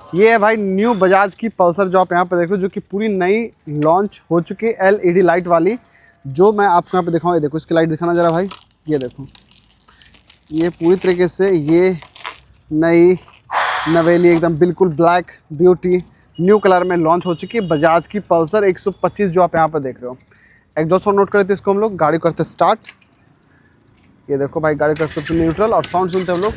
ये है भाई न्यू बजाज की पल्सर जो आप यहाँ पे देख रहे हो, जो कि पूरी नई लॉन्च हो चुकी है LED लाइट वाली, जो मैं आपको यहाँ पे दिखाऊँ। ये देखो इसकी लाइट दिखाना जरा भाई, ये देखो, ये पूरी तरीके से ये नई नवेली एकदम बिल्कुल ब्लैक ब्यूटी न्यू कलर में लॉन्च हो चुकी है बजाज की पल्सर 125 जो आप यहाँ पे देख रहे हो। एग्जॉस्ट साउंड नोट करते इसको हम लोग, गाड़ी करते स्टार्ट। ये देखो भाई गाड़ी करते सबसे न्यूट्रल, और साउंड सुनते हम लोग।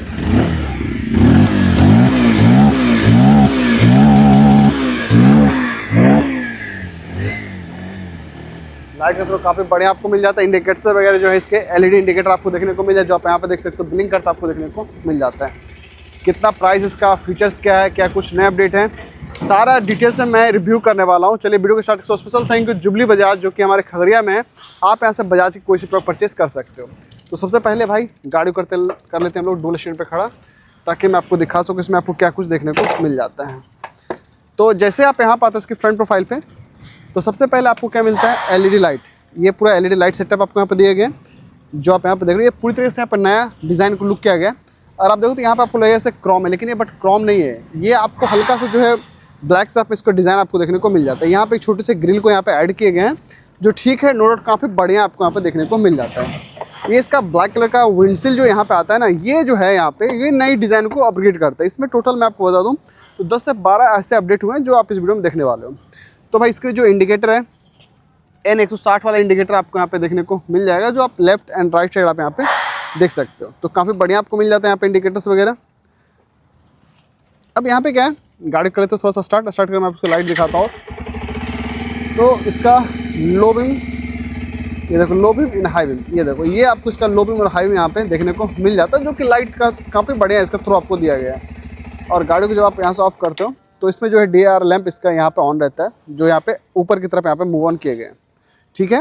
लाइट का थ्रो काफ़ी बढ़िया आपको मिल जाता है। इंडिकेटर वगैरह जो है इसके LED इंडिकेटर आपको देखने को मिल जाए, जो आप यहाँ पे देख सकते हो ब्लिंक करता आपको देखने को मिल जाता है। कितना प्राइस इसका, फीचर्स क्या है, क्या कुछ नए अपडेट हैं, सारा डिटेल से मैं रिव्यू करने वाला हूँ। चलिए वीडियो को start. So special thank you jubilee Bajaj, जो कि हमारे खगड़िया में है। आप यहाँ से बजाज की कोई सी प्रोडक्ट परचेस कर सकते हो। तो सबसे पहले भाई गाड़ी कर लेते हैं हम लोग डुअल स्टैंड पे खड़ा, ताकि मैं आपको दिखा सकूँ इसमें आपको क्या कुछ देखने को मिल जाता है। तो जैसे आप यहाँ पाते हो उसकी फ्रंट प्रोफाइल पे, तो सबसे पहले आपको क्या मिलता है, LED लाइट। ये पूरा LED लाइट सेटअप आपको यहाँ पे दिया गया, जो आप यहाँ पे देख रहे हो। ये पूरी तरह से यहाँ पर नया डिज़ाइन को लुक किया गया। और आप देखो तो यहाँ पे आपको लगेगा जैसे क्रोम है, लेकिन ये बट क्रोम नहीं है। ये आपको हल्का सा जो है ब्लैक सा इसको डिज़ाइन आपको देखने को मिल जाता है। यहाँ पे एक छोटे से ग्रिल को यहाँ पे ऐड किए गए हैं, जो ठीक है, नो डाउट काफ़ी बढ़िया आपको यहाँ पे देखने को मिल जाता है। ये इसका ब्लैक कलर का विंडशील्ड जो यहाँ पे आता है ना, ये जो है यहाँ पे ये नई डिज़ाइन को अपग्रेड करता है। इसमें टोटल मैं आपको बता दूँ तो 10 से 12 ऐसे अपडेट हुए हैं जो आप इस वीडियो में देखने वाले हो। तो भाई इसके जो इंडिकेटर है N160 वाला इंडिकेटर आपको यहाँ पे देखने को मिल जाएगा, जो आप लेफ्ट एंड राइट साइड आप यहाँ पे देख सकते हो। तो काफ़ी बढ़िया आपको मिल जाता है यहाँ पे इंडिकेटर्स वगैरह। अब यहाँ पे क्या है, गाड़ी करे तो थोड़ा सा स्टार्ट कर मैं आपको लाइट दिखाता हूँ। तो इसका लो बीम, ये देखो लो बीम इन हाई बीम, ये देखो ये आपको इसका लो बीम और हाई बीम यहाँ पे देखने को मिल जाता है, जो कि लाइट का काफ़ी बढ़िया इसका थ्रो आपको दिया गया है। और गाड़ी को जब आप यहाँ से ऑफ करते हो तो इसमें जो है DRL लैंप इसका यहाँ पे ऑन रहता है, जो यहाँ पे ऊपर की तरफ यहाँ पे मूव ऑन किए गए हैं। ठीक है,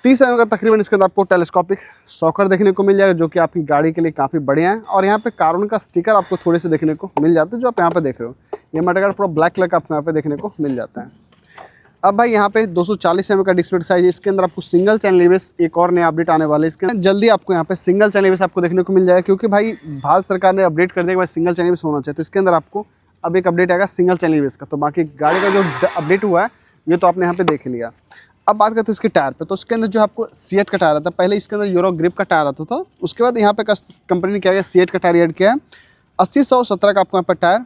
30 mm का तकरीबन इसके अंदर आपको टेलीस्कोपिक शॉकर देखने को मिल जाएगा, जो कि आपकी गाड़ी के लिए काफ़ी बढ़िया है। और यहाँ पे कार्बन का स्टिकर आपको थोड़े से देखने को मिल जाता है, जो आप यहाँ पे देख रहे हो। ये मटेरियल पूरा ब्लैक कलर का आपको यहाँ पे देखने को मिल जाता है। अब भाई यहाँ पे 240 mm का डिस्प्ले साइज है। इसके अंदर आपको सिंगल चैनल ABS एक और नया अपडेट आने वाले, इसके अंदर जल्दी आपको यहाँ पे सिंगल चैनल ABS आपको देखने को मिल जाएगा, क्योंकि भाई भारत सरकार ने अपडेट कर दिया कि भाई सिंगल चैनल ABS होना चाहिए। तो इसके अंदर आपको अब एक अपडेट आएगा सिंगल चैनल ABS का। तो बाकी गाड़ी का जो अपडेट हुआ है ये तो आपने यहाँ पे देख लिया। अब बात करते हैं इसके टायर पे। तो उसके अंदर जो आपको सीएट का टायर आता है, पहले इसके अंदर यूरो ग्रिप का टायर आता था, उसके बाद यहाँ पे कंपनी ने क्या किया, सीएट का टायर ऐड किया है। 80-117 का आपको यहाँ पर टायर,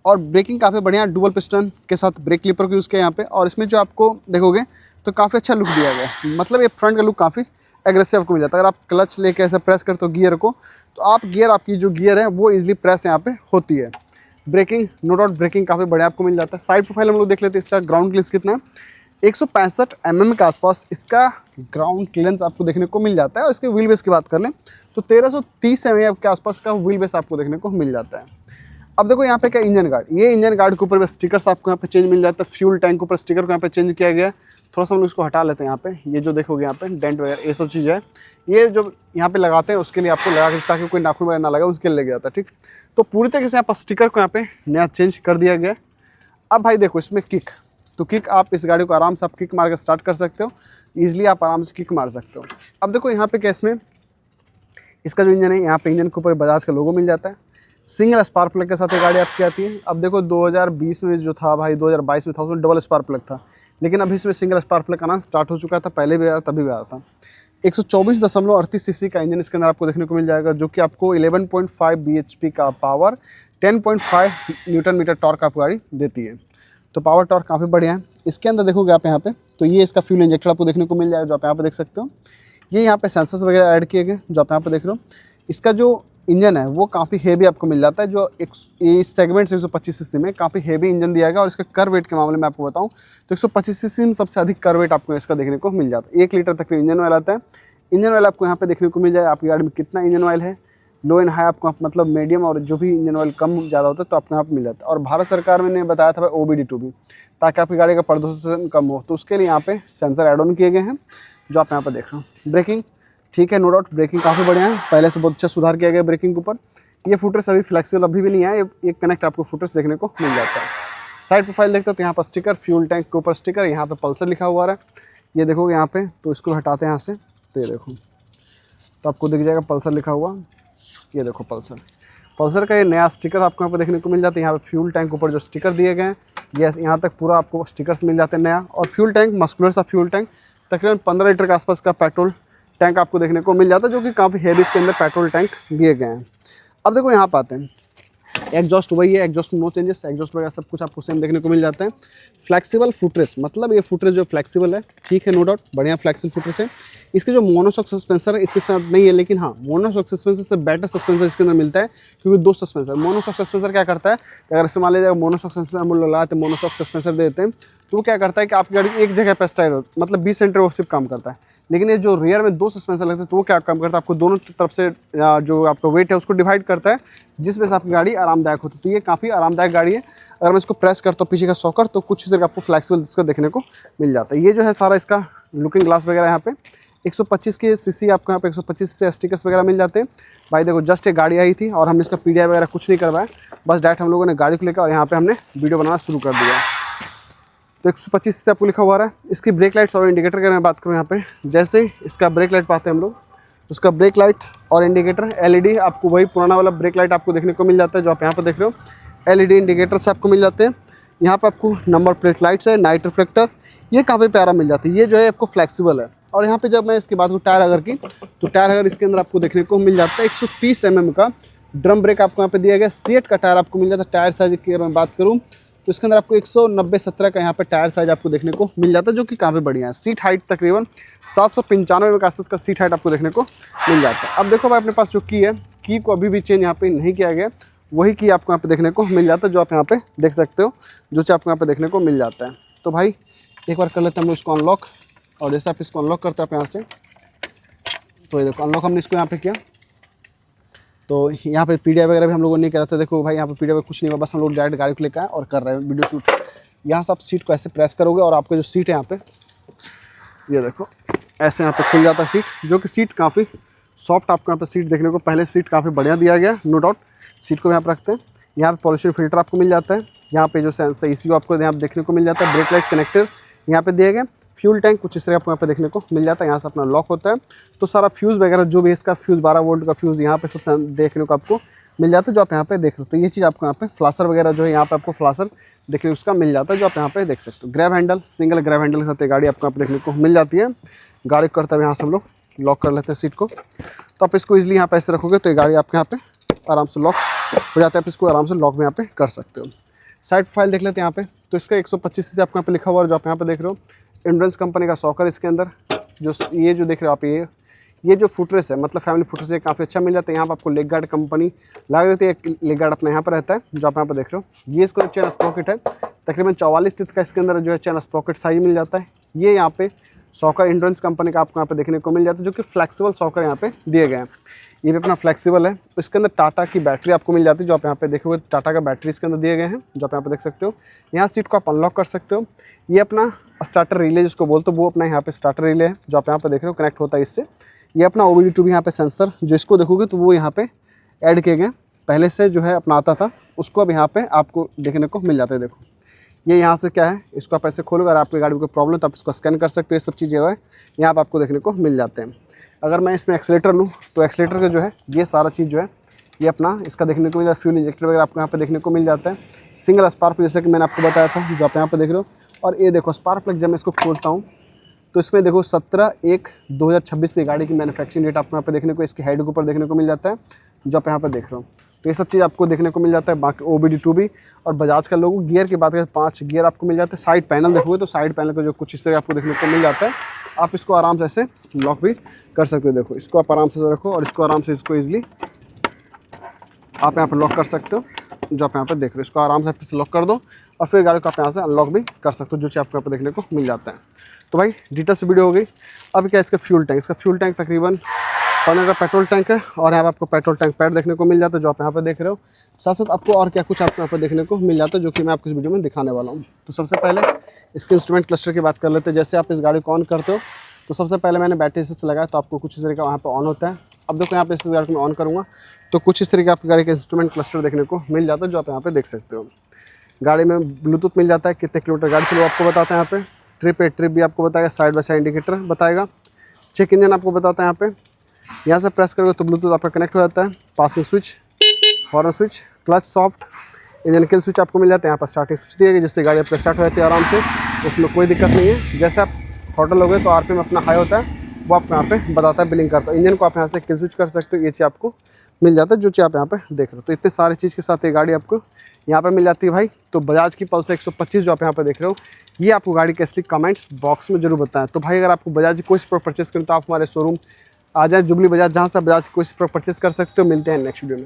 और ब्रेकिंग काफ़ी बढ़िया डुअल पिस्टन के साथ ब्रेक क्लिपर को यूज़ किया यहाँ पे। और इसमें जो आपको देखोगे तो काफ़ी अच्छा लुक दिया गया है, मतलब ये फ्रंट का लुक काफ़ी एग्रेसिव आपको मिल जाता है। अगर आप क्लच लेके ऐसे प्रेस करते हो गियर को, तो आपकी जो गियर है वो ईजिली प्रेस यहाँ पे होती है। ब्रेकिंग नो डाउट ब्रेकिंग काफ़ी बढ़िया आपको मिल जाता है। साइड प्रोफाइल हम लोग देख लेते हैं। इसका ग्राउंड क्लियरेंस कितना है, 165 mm के आसपास इसका ग्राउंड क्लियरेंस आपको देखने को मिल जाता है। और इसके व्हील बेस की बात कर लें तो 1330 mm के आसपास का व्हील बेस आपको देखने को मिल जाता है। अब देखो यहाँ पे क्या इंजन गार्ड, ये इंजन गार्ड के ऊपर स्टिकर्स आपको यहाँ पे चेंज मिल जाता है। फ्यूल टैंक के ऊपर स्टिकर को यहाँ पे चेंज किया गया है। थोड़ा सा हम लोग इसको हटा लेते हैं। यहाँ पे ये जो देखोगे यहाँ पे डेंट वगैरह ये सब चीज़ है, ये जो यहाँ पे लगाते हैं उसके लिए आपको लगा के, ताकि कोई नाखून वगैरह ना लगा, उसके लिए लग जाता है। ठीक, तो पूरी तरीके से यहाँ पर स्टिकर को यहाँ पे नया चेंज कर दिया गया। अब भाई देखो इसमें किक, तो किक आप इस गाड़ी को आराम से आप किक मार के स्टार्ट कर सकते हो, ईजिली आप आराम से किक मार सकते हो। अब देखो यहाँ पे क्या, इसमें इसका जो इंजन है, यहाँ पे इंजन के ऊपर बजाज का लोगो मिल जाता है। सिंगल स्पार्क प्लग के साथ ये गाड़ी आपकी आती है। अब देखो 2020 में जो था भाई, 2022 में था उसमें डबल स्पार्क प्लग था, लेकिन अभी इसमें सिंगल स्पार्क प्लग आना स्टार्ट हो चुका था। पहले भी आया तभी भी आया था। 124.38 cc का इंजन इसके अंदर आपको देखने को मिल जाएगा, जो कि आपको 11.5 bhp का पावर, 10.5 न्यूटन मीटर टॉर्क आपको गाड़ी देती है। तो पावर टॉर्क काफ़ी बढ़िया है। इसके अंदर देखोगे आप यहाँ पे, तो ये इसका फ्यूल इंजेक्टर आपको देखने को मिल जाएगा, जो आप यहाँ पे देख सकते हो। ये यहाँ पे सेंसर्स वगैरह ऐड किए गए, जो आप यहाँ पे देख रहे हो। इसका जो इंजन है वो काफ़ी हेवी आपको मिल जाता है, जो इस सेगमेंट से 125 cc में काफ़ी हेवी इंजन दिया गया। और इसका कर वेट के मामले में आपको बताऊँ तो 125 cc में सबसे अधिक कर वेट आपको इसका देखने को मिल जाता है। 1 लीटर तक इंजन ऑयल आता है। इंजन ऑयल आपको यहाँ पे देखने को मिल जाए, आपकी गाड़ी में कितना इंजन ऑयल है, लो एंड हाई आपको मतलब मीडियम, और जो भी इंजन ऑयल कम ज़्यादा होता है तो आपको यहाँ पर मिल जाता है। और भारत सरकार ने बताया था भाई OBD2 भी, ताकि आपकी गाड़ी का प्रदूषण कम हो, तो उसके लिए यहाँ पे सेंसर एड ऑन किए गए हैं, जो आप यहाँ पर देख रहे हो। ब्रेकिंग ठीक है, नो डाउट ब्रेकिंग काफ़ी बढ़िया है, पहले से बहुत अच्छा सुधार किया गया ब्रेकिंग के ऊपर। ये फुटरेस अभी फ्लेक्सिबल अभी भी नहीं है, ये कनेक्ट आपको फुटरेस देखने को मिल जाता है। साइड प्रोफाइल देखते हो तो यहाँ पर स्टिकर, फ्यूल टैंक के ऊपर स्टिकर, यहाँ पे पल्सर लिखा हुआ है। ये देखोगे यहाँ पे, तो इसको हटाते हैं यहाँ से, तो ये देखो तो आपको दिख जाएगा पल्सर लिखा हुआ। ये देखो पल्सर, पल्सर का ये नया स्टिकर आपको यहाँ पर देखने को मिल जाता है। यहाँ पे फ्यूल टैंक ऊपर जो स्टिकर दिए गए हैं, ये यहाँ तक पूरा आपको स्टिकर्स मिल जाते हैं नया। और फ्यूल टैंक मस्कुलर सा फ्यूल टैंक, तकरीबन 15 लीटर के आसपास का पेट्रोल टैंक आपको देखने को मिल जाता है, जो कि काफ़ी हेवी इसके अंदर पेट्रोल टैंक दिए गए हैं। अब देखो यहाँ पर आते हैं, एग्जॉस्ट वही है, एग्जॉस्ट में नो चेंजेस, एग्जॉस्ट वगैरह सब कुछ आपको सेम देखने को मिल जाता है। फ्लेक्सिबल फुटरेस, मतलब ये फुटरेस जो फ्लेक्सिबल है, ठीक है, नो डाउट, बढ़िया फ्लेक्सिबल फुटरेस है। इसके जो मोनोशॉक सस्पेंसर है इसके साथ नहीं है, लेकिन हाँ मोनोशॉक सस्पेंसर से बेटर सस्पेंसर इसके अंदर मिलता है, क्योंकि 2 सस्पेंसर। मोनोशॉक सस्पेंसर क्या करता है कि अगर इसे मान लीजिए मोनोशॉक सस्पेंसर हम लोग लगाते हैं, मोनोशॉक सस्पेंसर देते हैं, तो वो क्या करता है कि आपकी गाड़ी एक जगह पर स्टाइल मतलब 20 सेंटर वो सिर्फ काम करता है। लेकिन ये जो रियर में 2 सस्पेंसर लगते हैं, तो वो क्या काम करता है, आपको दोनों तरफ से जो आपका वेट है उसको डिवाइड करता है, जिस वजह से आपकी गाड़ी आरामदायक होती है। तो ये काफ़ी आरामदायक गाड़ी है। अगर मैं इसको प्रेस करता हूँ पीछे का सॉकर, तो कुछ इस तरह आपको फ्लेक्सिबल इसका देखने को मिल जाता है। ये जो है सारा इसका लुकिंग ग्लास वगैरह यहाँ पे 125 के सीसी आपको यहाँ पे 125 से स्टिकर्स वगैरह मिल जाते हैं। भाई देखो जस्ट एक गाड़ी आई थी और हमने इसका PDI वगैरह कुछ नहीं करवाया, बस डायरेक्ट हम लोगों ने गाड़ी को लेकर और यहाँ पे हमने वीडियो बनाना शुरू कर दिया। तो 125 से आपको लिखा हुआ है। इसकी ब्रेक लाइट्स और इंडिकेटर की मैं बात करूँ यहाँ पे, जैसे इसका ब्रेक लाइट पाते हैं हम लोग, उसका ब्रेक लाइट और इंडिकेटर LED आपको वही पुराना वाला ब्रेक लाइट आपको देखने को मिल जाता है, जो आप यहाँ पर देख रहे हो। LED इंडिकेटर से आपको मिल जाते हैं। यहाँ पर आपको नंबर प्लेट लाइट्स है, नाइट रिफ्लेक्टर, ये काफ़ी प्यारा मिल जाता है। ये जो है आपको फ्लेक्सिबल है। और यहाँ पे जब मैं इसकी बात करूँ टायर अगर की, तो टायर अगर इसके अंदर आपको देखने को मिल जाता है 130 mm का ड्रम ब्रेक आपको यहाँ पे दिया गया। सीएट का टायर आपको मिल जाता है। टायर साइज की अगर मैं बात करूँ तो इसके अंदर आपको 190/70 का यहाँ पे टायर साइज आपको देखने को मिल जाता है, जो कि काफ़ी बढ़िया है। सीट हाइट तकरीबन 795 के आसपास का सीट हाइट आपको देखने को मिल जाता है। अब देखो भाई अपने पास जो की है, की को अभी भी चेंज यहाँ पे नहीं किया गया, वही की आपको यहाँ पे देखने को मिल जाता है, जो आप यहाँ पे देख सकते हो, जो आपको यहाँ पे देखने को मिल जाता है। तो भाई एक बार कर लेते हैं हम लोग इसको अनलॉक, और जैसे आप इसको अनलॉक करते हैं आप यहाँ से, तो ये देखो अनलॉक हमने इसको यहाँ पे किया। तो यहाँ पे PDI वगैरह भी हम लोगों ने करा था। देखो भाई यहाँ पे PDI कुछ नहीं हुआ, बस हम लोग डायरेक्ट गाड़ी को लेकर आए और कर रहे हैं वीडियो शूट। यहाँ से आप सीट को ऐसे प्रेस करोगे और आपका जो सीट है यहाँ पे, ये देखो ऐसे यहाँ पे खुल जाता है सीट, जो कि सीट काफ़ी सॉफ्ट आपको यहाँ पे सीट देखने को, पहले सीट काफ़ी बढ़िया दिया गया, नो डाउट। सीट को यहाँ पर रखते हैं। यहाँ पे पॉल्यूशन फिल्टर आपको मिल जाता है। यहाँ पे जो सेंसर ECU आपको यहाँ देखने को मिल जाता है। ब्रेक लाइट कनेक्टर यहाँ पे दिए गए। फ्यूल टैंक कुछ इस तरह आपको यहाँ पे देखने को मिल जाता है। यहाँ से अपना लॉक होता है। तो सारा फ्यूज़ वगैरह जो भी इसका फ्यूज़ 12 वोल्ट का फ्यूज़ यहाँ पे सब देखने को आपको मिल जाता है, जो आप यहाँ पे देख रहे हो। तो ये चीज़ आपको यहाँ पे फ्लासर वगैरह जो है यहाँ पे आपको फ्लासर देखने उसका मिल जाता है, जो आप यहाँ पे देख सकते हो। Grab handle, single grab handle के साथ ये गाड़ी आपको यहाँ पे देखने को मिल जाती है। गाड़ी को करते हुए यहाँ से हम लोग लॉक कर लेते हैं सीट को। तो आप इसको ईजिली यहाँ पे ऐसे रखोगे तो ये गाड़ी आपके यहाँ पे आराम से लॉक हो जाता है। आप इसको आराम से लॉक में यहाँ पे कर सकते हो। साइड फाइल देख लेते हैं यहाँ पे। तो इसका 125 से आपको यहाँ पे लिखा हुआ है, जो आप यहाँ पे देख रहे हो। एंड्योरेंस कंपनी का सॉकर इसके अंदर, जो ये जो देख रहे हो आप, ये जो फुटरेस है, मतलब फैमिली फुटरेस है, काफ़ी अच्छा मिल जाता है। यहाँ पर आपको लेग गार्ड कंपनी लगा देती है। लेग गार्ड अपना यहाँ पर रहता है, जो आप यहाँ पर देख रहे हो। ये इसका चेन स्प्रॉकेट है, तकरीबन 44 फीट का इसके अंदर जो है चेन स्प्रॉकेट साइज मिल जाता है। ये यहाँ पे सॉकर एंड्योरेंस कंपनी का आपको यहाँ पे देखने को मिल जाता है, जो कि फ्लेक्सिबल सॉकर यहाँ पे दिए गए हैं। ये भी अपना फ्लेक्सिबल है। तो इसके अंदर टाटा की बैटरी आपको मिल जाती है, जो आप यहाँ पे देखोगे टाटा का बैटरी इसके अंदर दिए गए हैं, जो आप यहाँ पे देख सकते हो। यहाँ सीट को आप अनलॉक कर सकते हो। ये अपना स्टार्टर रिले जिसको बोलते हो, वो अपना यहाँ पे स्टार्टर रिले है, जो आप यहाँ पे देख रहे हो, कनेक्ट होता है इससे। ये अपना OBD2 भी यहाँ पे सेंसर, जो इसको देखोगे तो वो यहाँ पे ऐड किए गए, पहले से जो है अपना आता था, उसको अब यहाँ पे आपको देखने को मिल जाता है। देखो ये यहाँ से क्या है, इसको आप ऐसे खोलोगे, अगर आपकी गाड़ी में कोई प्रॉब्लम तो आप इसको स्कैन कर सकते हो। ये सब चीज़ें जो है यहाँ पर आपको देखने को मिल जाते हैं। अगर मैं इसमें एक्सीलेटर लूँ तो एक्सीलेटर का जो है ये सारा चीज़ जो है ये अपना इसका देखने को मिल जाता है। फ्यूल इंजेक्टर वगैरह आपको यहाँ पे देखने को मिल जाता है। सिंगल स्पार्क जैसे कि मैंने आपको बताया था, जो आप यहाँ पे देख रहे हो। और ये देखो स्पार्क प्लग, जब मैं इसको खोलता हूँ तो इसमें देखो 17/1/2026 की गाड़ी की मैन्युफैक्चरिंग डेट आपको यहाँ पे देखने को इसके हेड के ऊपर देखने को मिल जाता है, जो आप यहाँ पे देख रहे हो। तो ये सब चीज़ आपको देखने को मिल जाता है। बाकी OBD2 भी, और बजाज का लोगो। गियर की बात करें 5 गियर आपको मिल जाते हैं। साइड पैनल देखोगे तो साइड पैनल का जो कुछ इस तरह आपको देखने को मिल जाता है। आप इसको आराम से ऐसे लॉक भी कर सकते हो। देखो इसको आप आराम से रखो और इसको आराम से इसको ईजिली आप यहाँ पर लॉक कर सकते हो, जो आप यहाँ पर देख रहे हो। इसको आराम से फिर से लॉक कर दो और फिर गाड़ी को आप यहाँ से अनलॉक भी कर सकते हो, जो चीज़ आपको यहाँ पर देखने को मिल जाता है। तो भाई डिटेल से वीडियो हो गई। अब क्या इसका फ्यूल टैंक, इसका फ्यूल टैंक तकरीबन 15 का पेट्रोल टैंक है, और यहाँ पर आपको पेट्रोल टैंक पैड देखने को मिल जाता है, जो आप यहाँ पर देख रहे हो। साथ साथ आपको और क्या कुछ आपको यहाँ पर देखने को मिल जाता है, जो कि मैं आपको इस वीडियो में दिखाने वाला हूँ। तो सबसे पहले इसके इंस्ट्रूमेंट क्लस्टर की बात कर लेते हैं। जैसे आप इस गाड़ी को ऑन करते हो तो सबसे पहले मैंने बैटरी से लगाया, तो आपको कुछ इस तरीके का वहाँ पर ऑन होता है। अब देखो यहाँ पे इस गाड़ी को मैं ऑन करूँगा तो कुछ इस तरीके आपकी गाड़ी का इंस्ट्रूमेंट क्लस्टर देखने को मिल जाता है, जो आप यहाँ पे देख सकते हो। गाड़ी में ब्लूटूथ मिल जाता है, कितने किलोमीटर गाड़ी चलो आपको बताता है। यहाँ पे ट्रिप भी आपको बताएगा, साइड बाय साइड इंडिकेटर बताएगा। चेक इंजन आपको बताता है। यहाँ से प्रेस करोगे तो ब्लूटूथ आपका कनेक्ट हो जाता है। Passing switch, horn switch, clutch soft, engine kill switch आपको मिल जाता है। यहाँ पर स्टार्टिंग स्विच दिया गया जिससे गाड़ी आपका स्टार्ट हो जाती है आराम से, उसमें कोई दिक्कत नहीं है। जैसे आप थ्रॉटल लोगे तो आरपीएम अपना हाई होता है, वो आपको यहाँ पे बताता है, बिलिंग करता है। इंजन को आप यहाँ से किल स्विच कर सकते हो, ये चीज़ आपको मिल जाता है जो चीज़ आप यहाँ पे देख रहे हो। तो इतने सारे चीज़ के साथ ये गाड़ी आपको यहाँ पे मिल जाती है भाई। तो बजाज की पल्सर 125 जो आप यहाँ पे देख रहे हो, ये आपको गाड़ी कैसी कमेंट्स बॉक्स में जरूर बताएं। तो भाई अगर आपको बजाज की कोई प्रोडक्ट परचेस करें तो आप हमारे शोरूम आ जाए, जुबली बजाज, जहाँ से बजाज की कोई प्रोडक्ट परचेस कर सकते हो। मिलते हैं नेक्स्ट वीडियो में।